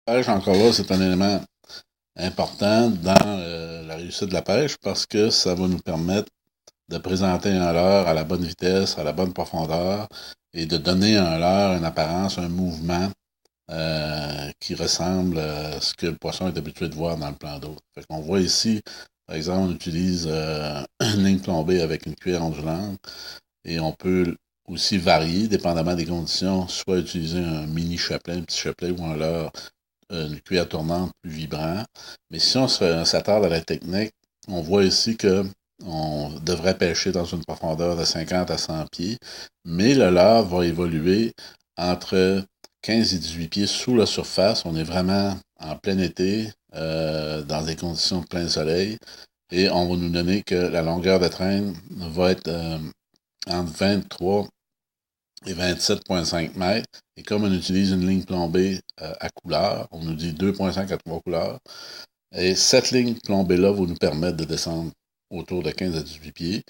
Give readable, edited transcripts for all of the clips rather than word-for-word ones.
Pêche, encore là, c'est un élément important dans la réussite de la pêche parce que ça va nous permettre de présenter un leurre à la bonne vitesse, à la bonne profondeur et de donner un leurre une apparence, un mouvement qui ressemble à ce que le poisson est habitué de voir dans le plan d'eau. Fait qu'on voit ici, par exemple, on utilise une ligne plombée avec une cuillère ondulante et on peut aussi varier, dépendamment des conditions, soit utiliser un mini chapelet, un petit chapelet ou un leurre une cuillère tournante plus vibrant. Mais si on s'attarde à la technique, on voit ici que on devrait pêcher dans une profondeur de 50 à 100 pieds, mais le leurre va évoluer entre 15 et 18 pieds sous la surface. On est vraiment en plein été, dans des conditions de plein soleil, et on va nous donner que la longueur de traîne va être entre 23 et 27,5 mètres. Et comme on utilise une ligne plombée à couleur, on nous dit 2,5 à 3 couleurs. Et cette ligne plombée-là va nous permettre de descendre autour de 15 à 18 pieds.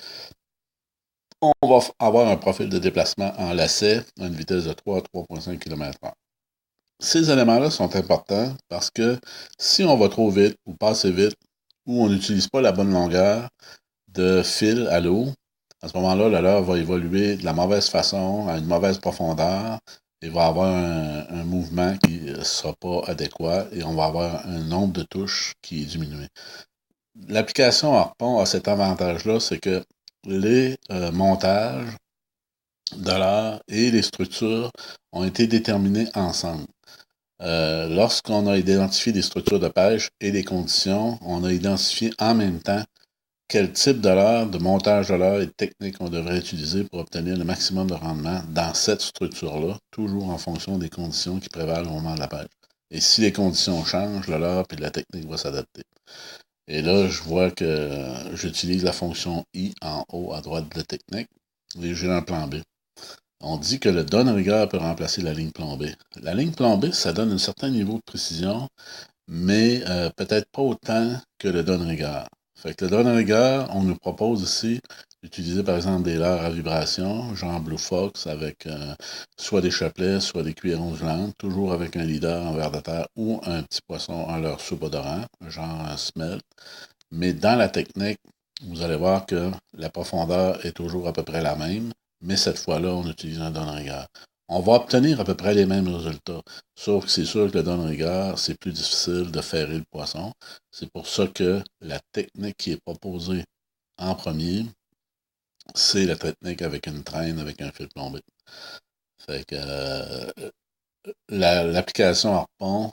On va avoir un profil de déplacement en lacet à une vitesse de 3 à 3,5 km/h. Ces éléments-là sont importants parce que si on va trop vite ou pas assez vite, ou on n'utilise pas la bonne longueur de fil à l'eau, à ce moment-là, le leurre va évoluer de la mauvaise façon, à une mauvaise profondeur, et va avoir un mouvement qui ne sera pas adéquat, et on va avoir un nombre de touches qui est diminué. L'application Harpon a cet avantage-là, c'est que les montages de leurre et les structures ont été déterminés ensemble. Lorsqu'on a identifié des structures de pêche et les conditions, on a identifié en même temps quel type de leurre, de montage de leurre et de technique on devrait utiliser pour obtenir le maximum de rendement dans cette structure-là, toujours en fonction des conditions qui prévalent au moment de la pêche. Et si les conditions changent, le leurre et la technique va s'adapter. Et là, je vois que j'utilise la fonction I en haut à droite de la technique et j'ai un plan B. On dit que le donne-rigueur peut remplacer la ligne plombée. La ligne plombée, ça donne un certain niveau de précision, mais peut-être pas autant que le donne-rigueur. Fait que le donne-rigueur, on nous propose ici d'utiliser par exemple des leurres à vibration, genre Blue Fox, avec soit des chapelets, soit des cuillères ondulantes, toujours avec un leader en verre de terre ou un petit poisson en leurre subodorant, genre un smelt. Mais dans la technique, vous allez voir que la profondeur est toujours à peu près la même, mais cette fois-là, on utilise un donne-rigueur. On va obtenir à peu près les mêmes résultats, sauf que c'est sûr que le donne-rigueur, c'est plus difficile de ferrer le poisson. C'est pour ça que la technique qui est proposée en premier, c'est la technique avec une traîne, avec un fil plombé. Fait que l'application Harpon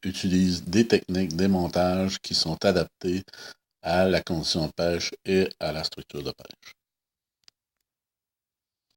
utilise des techniques, des montages qui sont adaptés à la condition de pêche et à la structure de pêche.